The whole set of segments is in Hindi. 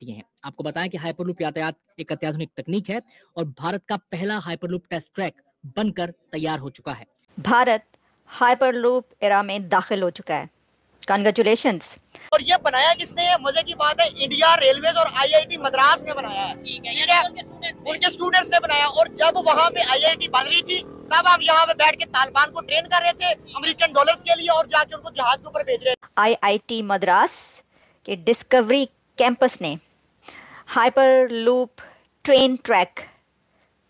सकती हैं। आपको बताएं कि हाइपरलूप यातायात एक अत्याधुनिक तकनीक है और भारत का पहला हाइपरलूप टेस्ट ट्रैक बनकर तैयार हो चुका है। भारत हाइपरलूप एरा में दाखिल हो चुका है। कांग्रेचुलेशंस। और ये बनाया किसने है? मजे की बात है, इंडिया रेलवेज और आईआईटी मद्रास ने बनाया है। ठीक है, उनके स्टूडेंट्स ने बनाया। और जब वहाँ पे आईआईटी बन रही थी तब हम यहाँ पे बैठ के तालिबान को ट्रेन कर रहे थे अमेरिकन डॉलर्स के लिए और जाके उनको जहाज के ऊपर भेज रहे थे। आईआईटी मद्रास के डिस्कवरी कैंपस ने हाइपरलूप ट्रेन ट्रैक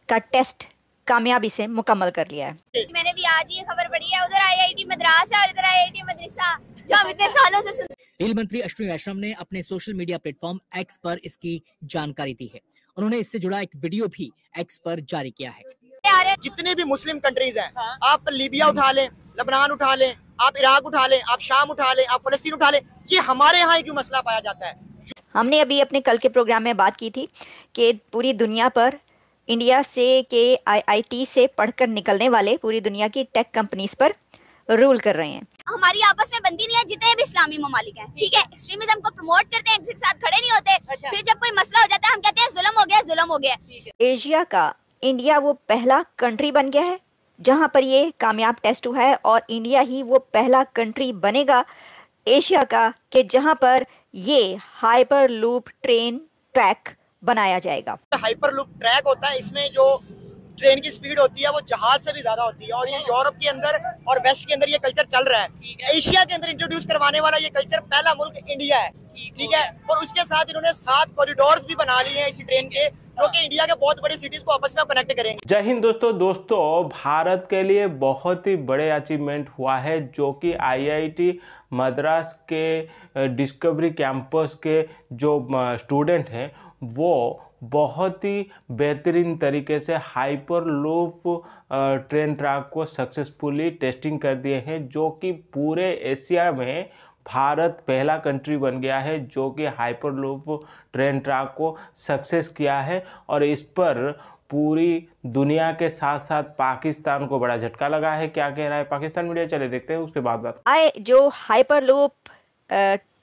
का टेस्ट कामयाबी से मुकम्मल कर लिया है। मैंने भी आज ये खबर पढ़ी है, उधर आईआईटी मद्रास है और इधर आईआईटी मदरसा, जो हम इतने सालों से रेल मंत्री अश्विनी वैष्णव ने अपने सोशल मीडिया प्लेटफॉर्म एक्स पर इसकी जानकारी दी है। उन्होंने इससे जुड़ा एक वीडियो भी एक्स पर जारी किया है। जितने भी मुस्लिम कंट्रीज हैं, आप लीबिया उठा लें, लेबनान उठा लें, आप इराक उठा लें, आप शाम उठा लें, आप फलस्तीन उठा लें, ये हमारे यहाँ ही क्यों मसला पाया जाता है? हमने अभी अपने कल के प्रोग्राम में बात की थी कि पूरी दुनिया पर इंडिया से के आईआईटी से पढ़कर निकलने वाले पूरी दुनिया की टेक कंपनीज पर रूल कर रहे हैं। हमारी आपस में बनती नहीं है, जितने भी इस्लामी ममालिक हैं, ठीक है, एक्सट्रीमिज्म को प्रमोट करते हैं, एक दूसरे के साथ खड़े नहीं होते। अच्छा। फिर जब कोई मसला हो जाता है हम कहते हैं जुल्म हो गया, जुल्म हो गया। एशिया का इंडिया वो पहला कंट्री बन गया है जहां पर ये कामयाब टेस्ट हुआ है और इंडिया ही वो पहला कंट्री बनेगा एशिया का कि जहां पर ये हाइपरलूप ट्रेन ट्रैक बनाया जाएगा। हाइपरलूप ट्रैक होता है, इसमें जो ट्रेन की स्पीड होती है वो जहाज से भी ज्यादा होती है और ये यूरोप के अंदर और वेस्ट के अंदर ये कल्चर चल रहा है। एशिया के अंदर इंट्रोड्यूस करवाने वाला ये कल्चर पहला मुल्क इंडिया है, ठीक है। और उसके साथ इन्होंने 7 कॉरिडोर्स भी बना लिए हैं इसी ट्रेन के, जो कि इंडिया के बहुत बड़ी सिटीज को आपस में कनेक्ट करेंगे। जय हिंद दोस्तों, भारत के लिए बहुत ही बड़े अचीवमेंट हुआ है जो कि आईआईटी मद्रास के डिस्कवरी कैंपस के जो स्टूडेंट हैं वो बहुत ही बेहतरीन तरीके से हाइपरलूप ट्रेन ट्रैक को सक्सेसफुली टेस्टिंग कर दिए हैं, जो कि पूरे एशिया में भारत पहला कंट्री बन गया है जो कि हाइपरलूप ट्रेन ट्रैक को सक्सेस किया है। और इस पर पूरी दुनिया के साथ साथ पाकिस्तान को बड़ा झटका लगा है। क्या कह रहा है पाकिस्तान मीडिया, चले देखते हैं उसके बाद बात। जो हाइपरलूप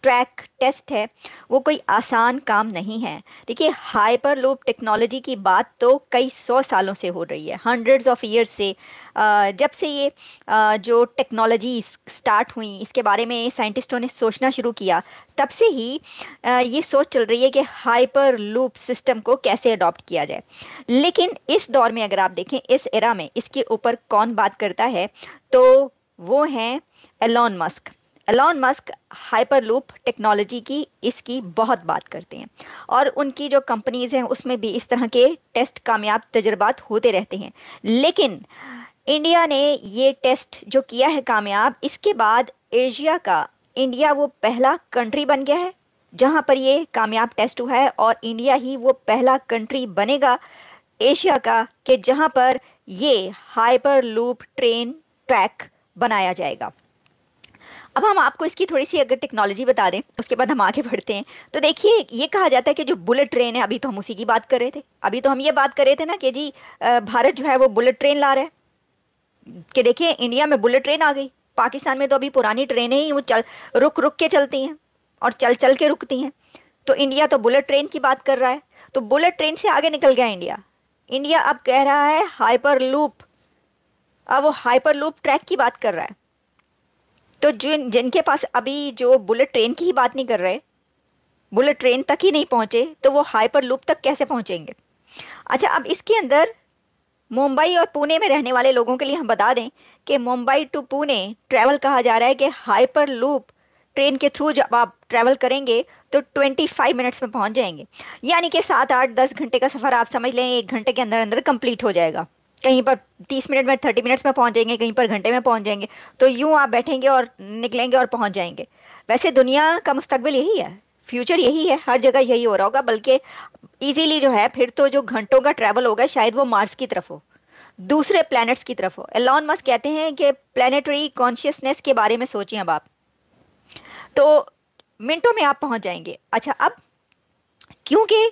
ट्रैक टेस्ट है वो कोई आसान काम नहीं है। देखिए, हाइपरलूप टेक्नोलॉजी की बात तो कई 100 सालों से हो रही है, हंड्रेड्स ऑफ ईयर्स से। जब से ये जो टेक्नोलॉजी स्टार्ट हुई, इसके बारे में साइंटिस्टों ने सोचना शुरू किया, तब से ही ये सोच चल रही है कि हाइपरलूप सिस्टम को कैसे अडॉप्ट किया जाए। लेकिन इस दौर में अगर आप देखें, इस एरा में इसके ऊपर कौन बात करता है तो वो हैं Elon Musk. Elon Musk hyperloop technology की इसकी बहुत बात करते हैं और उनकी जो कंपनीज हैं उसमें भी इस तरह के टेस्ट कामयाब तजुर्बात होते रहते हैं। लेकिन इंडिया ने ये टेस्ट जो किया है कामयाब, इसके बाद एशिया का इंडिया वो पहला कंट्री बन गया है जहां पर ये कामयाब टेस्ट हुआ है और इंडिया ही वो पहला कंट्री बनेगा एशिया का कि जहां पर ये हाइपरलूप ट्रेन ट्रैक बनाया जाएगा। अब हम आपको इसकी थोड़ी सी अगर टेक्नोलॉजी बता दें उसके बाद हम आगे बढ़ते हैं। तो देखिए, ये कहा जाता है कि जो बुलेट ट्रेन है, अभी तो हम उसी की बात कर रहे थे, अभी तो हम ये बात कर रहे थे ना कि जी भारत जो है वो बुलेट ट्रेन ला रहा है, कि देखिए इंडिया में बुलेट ट्रेन आ गई। पाकिस्तान में तो अभी पुरानी ट्रेनें ही वो रुक रुक के चलती हैं और चल चल के रुकती हैं, तो इंडिया तो बुलेट ट्रेन की बात कर रहा है। तो बुलेट ट्रेन से आगे निकल गया इंडिया अब कह रहा है हाइपरलूप, अब वो हाइपरलूप ट्रैक की बात कर रहा है। तो जिनके पास अभी जो बुलेट ट्रेन की ही बात नहीं कर रहे, बुलेट ट्रेन तक ही नहीं पहुंचे, तो वो हाइपरलूप तक कैसे पहुंचेंगे? अच्छा, अब इसके अंदर मुंबई और पुणे में रहने वाले लोगों के लिए हम बता दें कि मुंबई टू पुणे ट्रैवल कहा जा रहा है कि हाइपरलूप ट्रेन के थ्रू जब आप ट्रैवल करेंगे तो 25 मिनट्स में पहुंच जाएंगे। यानी कि 7, 8, 10 घंटे का सफ़र आप समझ लें 1 घंटे के अंदर अंदर कंप्लीट हो जाएगा। कहीं पर 30 मिनट में 30 मिनट्स में पहुंच जाएंगे, कहीं पर घंटे में पहुंच जाएंगे। तो यूं आप बैठेंगे और निकलेंगे और पहुंच जाएंगे। वैसे दुनिया का मुस्तकबिल यही है, फ्यूचर यही है, हर जगह यही हो रहा होगा। बल्कि इजीली जो है फिर तो जो घंटों का ट्रैवल होगा शायद वो मार्स की तरफ हो, दूसरे प्लैनेट्स की तरफ हो। एलॉन मस्क कहते हैं कि प्लानिटरी कॉन्शियसनेस के बारे में सोचिए अब आप, तो मिनटों में आप पहुंच जाएंगे। अच्छा, अब क्योंकि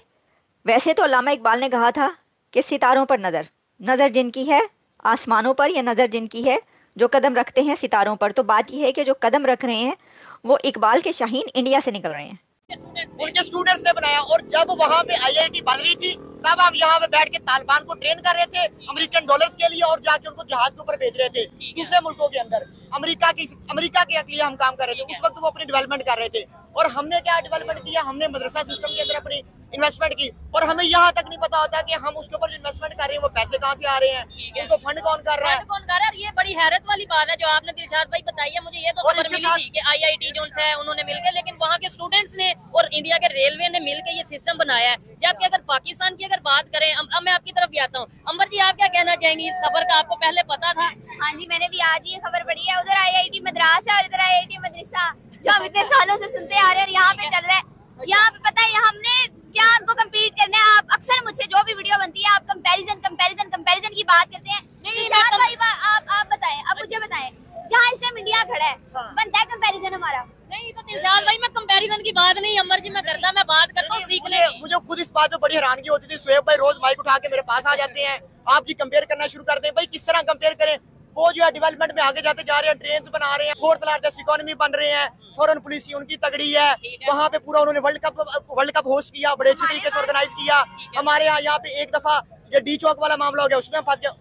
वैसे तो अल्लामा इकबाल ने कहा था कि सितारों पर नज़र जिनकी है आसमानों पर, या नज़र जिनकी है जो कदम रखते हैं सितारों पर। तो बात यह है कि जो कदम रख रहे हैं वो इकबाल के शाहीन इंडिया से निकल रहे हैं। उनके स्टूडेंट्स ने बनाया। और जब वहाँ पे IIT बन रही थी तब हम यहाँ पे बैठ के तालिबान को ट्रेन कर रहे थे अमेरिकन डॉलर्स के लिए, और जाके उनको जहाज के ऊपर भेज रहे थे दूसरे मुल्कों के अंदर। अमेरिका के लिए हम काम कर रहे थे। उस वक्त वो अपनी डेवलपमेंट कर रहे थे, और हमने क्या डेवलपमेंट किया, हमने मदरसा सिस्टम के अंदर अपनी इन्वेस्टमेंट की। और हमें यहाँ तक नहीं पता होता कि हम उसके ऊपर जो इन्वेस्टमेंट कर रहे हैं वो पैसे कहाँ से आ रहे हैं, उनको फंड कौन कर रहा है। ये बड़ी हैरत वाली बात है जो आपने दिलशाद भाई बताई है। मुझे ये तो खबर मिली थी कि IIT जो है उन्होंने मिलकर, लेकिन वहाँ के स्टूडेंट्स ने और इंडिया के रेलवे ने मिलकर ये सिस्टम बनाया है। जबकि अगर पाकिस्तान की बात करें, अब मैं आपकी तरफ भी आता हूँ। अंबर जी, आप क्या कहना चाहेंगी इस खबर का? आपको पहले पता था? हाँ जी, मैंने भी आज ये खबर पढ़ी है। उधर IIT मद्रास है और इधर IIT मदरसा, जो हम इतने सालों से सुनते आ रहे हैं, और यहाँ पे चल रहा है। यहाँ पे पता है हमने क्या उनको कम्पीट करना है। आप अक्सर मुझसे जो भी वीडियो बनती है, आप कंपैरिजन की बात करते हैं। भाई आप बताएं, आप मुझे बताएं, जहाँ इस टाइम इंडिया खड़ा है, बनता है कंपैरिजन हमारा? नहीं तो दिलशाद भाई, मैं कंपैरिजन की बात नहीं अमर जी मैं करता, मैं बात करता हूँ सीखने की। मुझे खुद इस बात में बड़ी हैरानगी होती थी। सुहेब भाई रोज माइक उठा के मेरे पास आ जाते हैं, आप जी कंपेयर करना शुरू करते हैं। भाई किस तरह कंपेयर करें? वो जो है डेवलपमेंट में आगे जाते जा रहे हैं, ट्रेन बना रहे हैं, 4th लार्जेस्ट इकोनॉमी बन रहे हैं, फॉरेन पॉलिसी उनकी तगड़ी है। वहाँ पे पूरा उन्होंने वर्ल्ड कप होस्ट किया, बड़े अच्छे तरीके से ऑर्गेनाइज किया। हमारे यहाँ पे एक दफा ये डी चौक वाला मामला हो गया, उसमें फंस गया।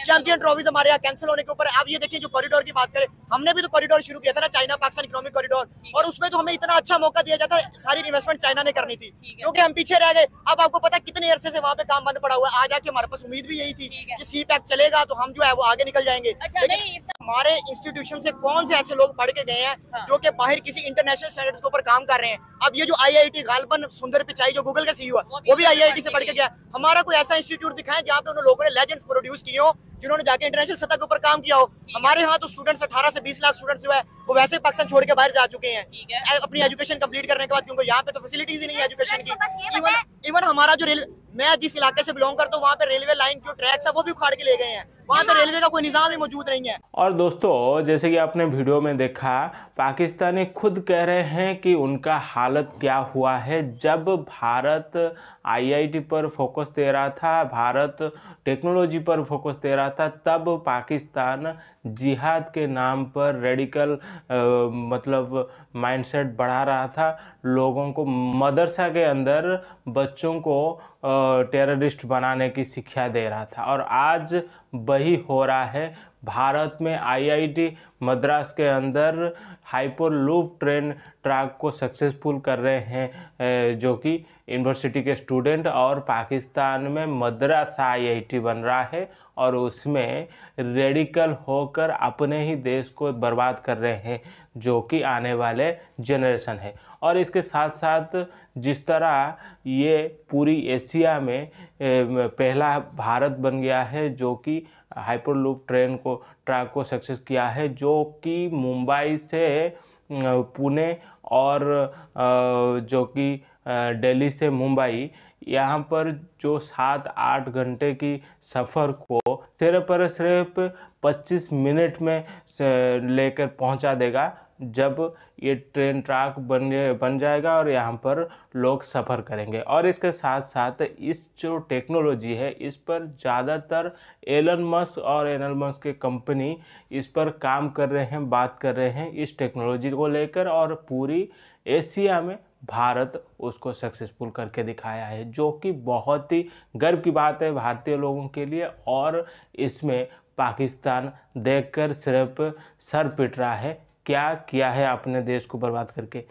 चैंपियन ट्रॉफीज हमारे यहाँ कैंसिल होने के ऊपर। अब ये देखिए जो कॉरिडोर की बात करें, हमने भी तो कॉरिडोर शुरू किया था ना, चाइना पाकिस्तान इकोनॉमिक कॉरिडोर, और उसमें तो हमें इतना अच्छा मौका दिया जाता है। सारी इन्वेस्टमेंट चाइना ने करनी थी, क्योंकि हम पीछे रह गए। अब आपको पता है कितने अरसे से वहाँ पे काम बंद पड़ा हुआ है। आज आके हमारे पास उम्मीद भी यही थी कि CPEC चलेगा तो हम जो है वो आगे निकल जाएंगे। लेकिन हमारे इंस्टीट्यूशन से कौन से ऐसे लोग पढ़ के गए हैं जो कि बाहर किसी इंटरनेशनल स्टैंडर्ड्स के ऊपर काम कर रहे हैं? अब ये जो IIT गालबन सुंदर पिचाई जो गूगल का CEO है, वो भी IIT से पढ़ के गया। हमारा कोई ऐसा इंस्टीट्यूट दिखाएं जहाँ पे उन लोगों ने लेजेंड्स प्रोड्यूस किए हो, जिन्होंने जाके इंटरनेशनल सतह के ऊपर काम किया हो। हमारे यहाँ तो स्टूडेंट्स 18 से 20 लाख स्टूडेंट्स जो है वो वैसे पाकिस्तान छोड़ के बाहर जा चुके हैं अपनी एजुकेशन कंप्लीट करने के बाद, क्योंकि यहाँ पे तो फैसिलिटीज ही नहीं है एजुकेशन की। इवन हमारा जो मैं जिस इलाके से बिलोंग करता हूँ, वहाँ पे रेलवे लाइन जो ट्रैक्स है वो भी उखाड़ के ले गए हैं। वहाँ पे रेलवे का कोई निज़ाम ही मौजूद नहीं है। और दोस्तों, जैसे कि आपने वीडियो में देखा, पाकिस्तानी खुद कह रहे हैं कि उनका हालत क्या हुआ है। जब भारत IIT पर फोकस दे रहा था, भारत टेक्नोलॉजी पर फोकस दे रहा था, तब पाकिस्तान जिहाद के नाम पर रेडिकल मतलब माइंडसेट बढ़ा रहा था। लोगों को मदरसा के अंदर बच्चों को टेररिस्ट बनाने की शिक्षा दे रहा था, और आज वही हो रहा है। भारत में IIT मद्रास के अंदर हाइपरलूप ट्रेन ट्रैक को सक्सेसफुल कर रहे हैं जो कि यूनिवर्सिटी के स्टूडेंट, और पाकिस्तान में मद्रासा IIT बन रहा है और उसमें रेडिकल होकर अपने ही देश को बर्बाद कर रहे हैं, जो कि आने वाले जनरेशन है। और इसके साथ साथ जिस तरह ये पूरी एशिया में पहला भारत बन गया है जो कि हाइपरलूप ट्रैक को सक्सेस किया है, जो कि मुंबई से पुणे और जो कि दिल्ली से मुंबई, यहाँ पर जो 7-8 घंटे की सफ़र को सिर्फ और सिर्फ 25 मिनट में लेकर पहुँचा देगा, जब ये ट्रेन ट्रैक बन जाएगा और यहाँ पर लोग सफ़र करेंगे। और इसके साथ साथ इस जो टेक्नोलॉजी है, इस पर ज़्यादातर एलन मस्क के कंपनी इस पर काम कर रहे हैं, बात कर रहे हैं इस टेक्नोलॉजी को लेकर, और पूरी एशिया में भारत उसको सक्सेसफुल करके दिखाया है, जो कि बहुत ही गर्व की बात है भारतीय लोगों के लिए। और इसमें पाकिस्तान देखकर सिर्फ सर पिट रहा है, क्या किया है अपने देश को बर्बाद करके।